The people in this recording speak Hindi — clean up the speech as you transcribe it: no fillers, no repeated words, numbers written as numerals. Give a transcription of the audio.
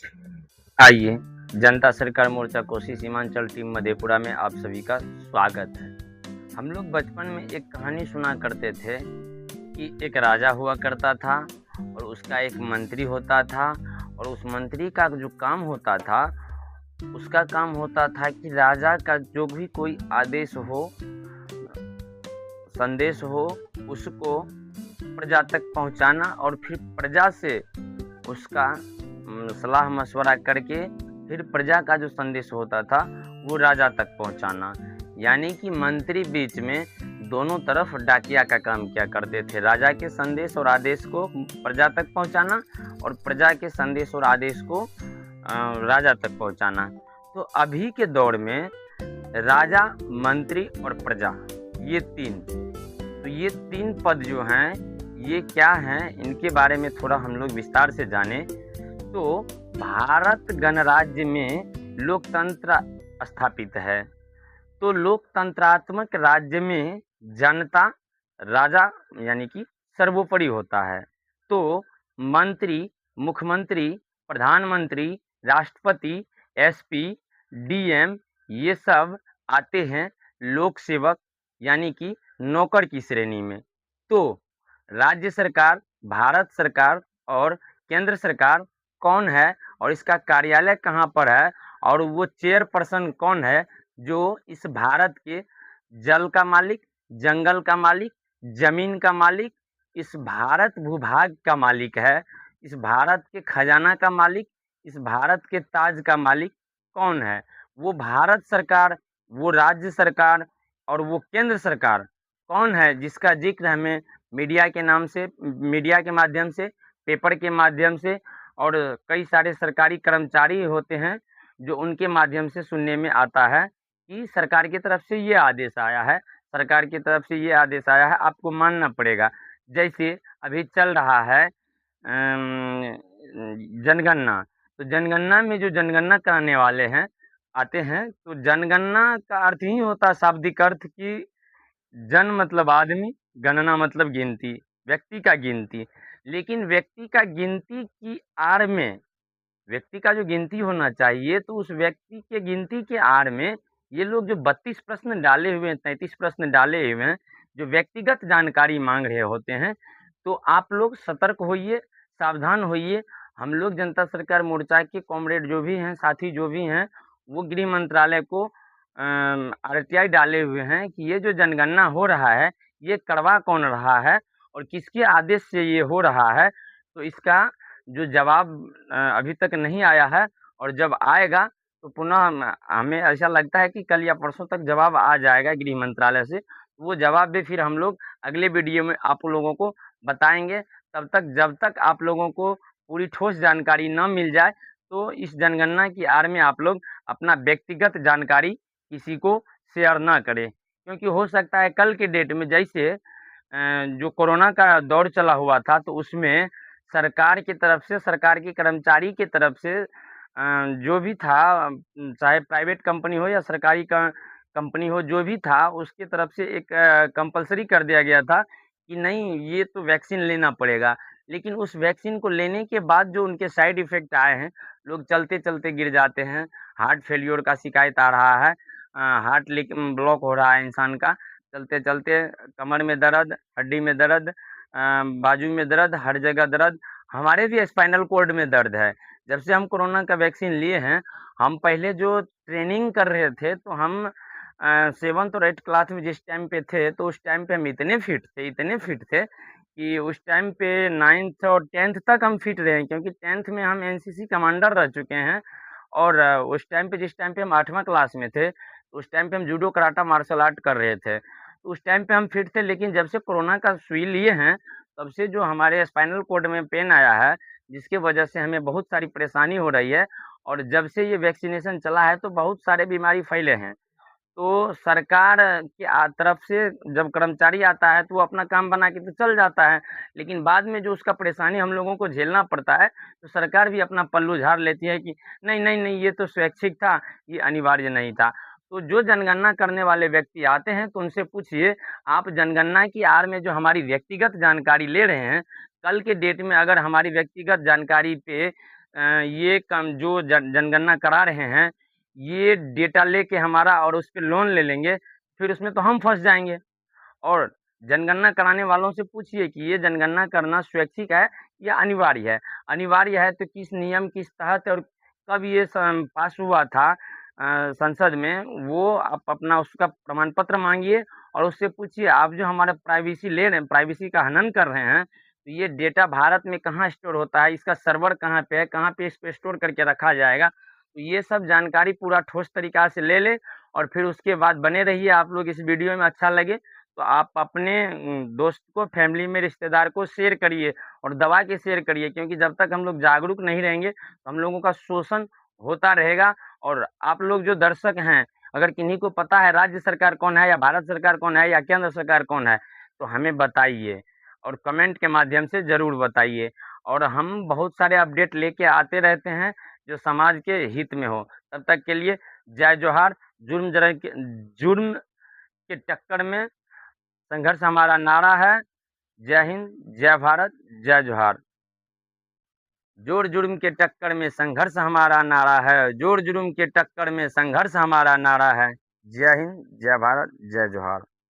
आइए, जनता सरकार मोर्चा कोसी सीमांचल टीम मधेपुरा में आप सभी का स्वागत है। हम लोग बचपन में एक कहानी सुना करते थे कि एक राजा हुआ करता था और उसका एक मंत्री होता था और उस मंत्री का जो काम होता था, उसका काम होता था कि राजा का जो भी कोई आदेश हो, संदेश हो, उसको प्रजा तक पहुँचाना और फिर प्रजा से उसका सलाह मशवरा करके फिर प्रजा का जो संदेश होता था वो राजा तक पहुंचाना। यानी कि मंत्री बीच में दोनों तरफ डाकिया का काम किया करते थे। राजा के संदेश और आदेश को प्रजा तक पहुंचाना और प्रजा के संदेश और आदेश को राजा तक पहुंचाना। तो अभी के दौर में राजा, मंत्री और प्रजा, ये तीन पद जो हैं, ये क्या हैं, इनके बारे में थोड़ा हम लोग विस्तार से जाने। तो भारत गणराज्य में लोकतंत्र स्थापित है। तो लोकतंत्रात्मक राज्य में जनता, राजा यानी कि सर्वोपरि होता है। तो मंत्री, मुख्यमंत्री, प्रधानमंत्री, राष्ट्रपति, एसपी, डीएम, ये सब आते हैं लोक सेवक यानी कि नौकर की श्रेणी में। तो राज्य सरकार, भारत सरकार और केंद्र सरकार कौन है और इसका कार्यालय कहाँ पर है और वो चेयरपर्सन कौन है जो इस भारत के जल का मालिक, जंगल का मालिक, जमीन का मालिक, इस भारत भूभाग का मालिक है, इस भारत के खजाना का मालिक, इस भारत के ताज का मालिक कौन है? वो भारत सरकार, वो राज्य सरकार और वो केंद्र सरकार कौन है जिसका जिक्र हमें मीडिया के माध्यम से, पेपर के माध्यम से और कई सारे सरकारी कर्मचारी होते हैं जो उनके माध्यम से सुनने में आता है कि सरकार की तरफ से ये आदेश आया है, सरकार की तरफ से ये आदेश आया है, आपको मानना पड़ेगा। जैसे अभी चल रहा है जनगणना, तो जनगणना में जो जनगणना कराने वाले हैं आते हैं, तो जनगणना का अर्थ ही होता है, शाब्दिक अर्थ कि जन मतलब आदमी, गणना मतलब गिनती, व्यक्ति का गिनती। लेकिन व्यक्ति का गिनती की आड़ में, व्यक्ति का जो गिनती होना चाहिए, तो उस व्यक्ति के गिनती के आड़ में ये लोग जो 32 प्रश्न डाले हुए हैं, 33 प्रश्न डाले हुए हैं, जो व्यक्तिगत जानकारी माँग रहे होते हैं, तो आप लोग सतर्क होइए, सावधान होइए। हम लोग जनता सरकार मोर्चा के कॉमरेड जो भी हैं, साथी जो भी हैं, वो गृह मंत्रालय को आरटीआई डाले हुए हैं कि ये जो जनगणना हो रहा है, ये करवा कौन रहा है और किसके आदेश से ये हो रहा है। तो इसका जो जवाब अभी तक नहीं आया है और जब आएगा तो पुनः हमें ऐसा लगता है कि कल या परसों तक जवाब आ जाएगा गृह मंत्रालय से। वो जवाब भी फिर हम लोग अगले वीडियो में आप लोगों को बताएँगे। तब तक, जब तक आप लोगों को पूरी ठोस जानकारी ना मिल जाए, तो इस जनगणना की आड़ में आप लोग अपना व्यक्तिगत जानकारी किसी को शेयर ना करें। क्योंकि हो सकता है कल के डेट में जैसे जो कोरोना का दौर चला हुआ था, तो उसमें सरकार की तरफ से, सरकार के कर्मचारी की तरफ से जो भी था, चाहे प्राइवेट कंपनी हो या सरकारी कंपनी हो, जो भी था, उसकी तरफ से एक कंपल्सरी कर दिया गया था कि नहीं, ये तो वैक्सीन लेना पड़ेगा। लेकिन उस वैक्सीन को लेने के बाद जो उनके साइड इफ़ेक्ट आए हैं, लोग चलते-चलते गिर जाते हैं, हार्ट फेल्योर का शिकायत आ रहा है, हार्ट ब्लॉक हो रहा है इंसान का, चलते-चलते कमर में दर्द, हड्डी में दर्द, बाजू में दर्द, हर जगह दर्द। हमारे भी स्पाइनल कॉर्ड में दर्द है। जब से हम कोरोना का वैक्सीन लिए हैं, हम पहले जो ट्रेनिंग कर रहे थे, तो हम 7th और 8th क्लास में जिस टाइम पे थे, तो उस टाइम पे हम इतने फिट थे कि उस टाइम पे 9th और 10th तक हम फिट रहे, क्योंकि 10th में हम एनसीसी कमांडर रह चुके हैं। और उस टाइम पे, जिस टाइम पे हम 8वां क्लास में थे, उस टाइम पे हम जूडो, कराटा, मार्शल आर्ट कर रहे थे। तो उस टाइम पे हम फिट थे, लेकिन जब से कोरोना का सुई लिए हैं, तब से जो हमारे स्पाइनल कॉर्ड में पेन आया है, जिसकी वजह से हमें बहुत सारी परेशानी हो रही है और जब से ये वैक्सीनेशन चला है, तो बहुत सारे बीमारी फैले हैं। तो सरकार की तरफ से जब कर्मचारी आता है, तो वो अपना काम बना के तो चल जाता है, लेकिन बाद में जो उसका परेशानी हम लोगों को झेलना पड़ता है, तो सरकार भी अपना पल्लू झाड़ लेती है कि नहीं, नहीं, नहीं, ये तो स्वैच्छिक था, ये अनिवार्य नहीं था। तो जो जनगणना करने वाले व्यक्ति आते हैं, तो उनसे पूछिए, आप जनगणना की आड़ में जो हमारी व्यक्तिगत जानकारी ले रहे हैं, कल के डेट में अगर हमारी व्यक्तिगत जानकारी पे ये काम जो जनगणना करा रहे हैं, ये डेटा लेके हमारा और उस पे लोन ले लेंगे, फिर उसमें तो हम फँस जाएँगे। और जनगणना कराने वालों से पूछिए कि ये जनगणना करना स्वैच्छिक है या अनिवार्य है? अनिवार्य है तो किस नियम, किस तहत और कब ये पास हुआ था संसद में, वो आप अपना उसका प्रमाण पत्र माँगिए और उससे पूछिए, आप जो हमारा प्राइवेसी ले रहे हैं, प्राइवेसी का हनन कर रहे हैं, तो ये डेटा भारत में कहाँ स्टोर होता है, इसका सर्वर कहाँ पे है, कहाँ पे इसको स्टोर करके रखा जाएगा? तो ये सब जानकारी पूरा ठोस तरीक़ा से ले लें और फिर उसके बाद बने रहिए आप लोग। इस वीडियो में अच्छा लगे तो आप अपने दोस्त को, फैमिली में, रिश्तेदार को शेयर करिए और दबा के शेयर करिए, क्योंकि जब तक हम लोग जागरूक नहीं रहेंगे, तो हम लोगों का शोषण होता रहेगा। और आप लोग जो दर्शक हैं, अगर किन्हीं को पता है राज्य सरकार कौन है या भारत सरकार कौन है या केंद्र सरकार कौन है, तो हमें बताइए और कमेंट के माध्यम से ज़रूर बताइए। और हम बहुत सारे अपडेट लेके आते रहते हैं जो समाज के हित में हो। तब तक के लिए जय जोहार। जुर्म के टक्कर में संघर्ष हमारा नारा है। जय हिंद, जय भारत, जय जोहार। जोर-जुर्म के टक्कर में संघर्ष हमारा नारा है, जोर-जुर्म के टक्कर में संघर्ष हमारा नारा है। जय हिंद, जय भारत, जय जोहार।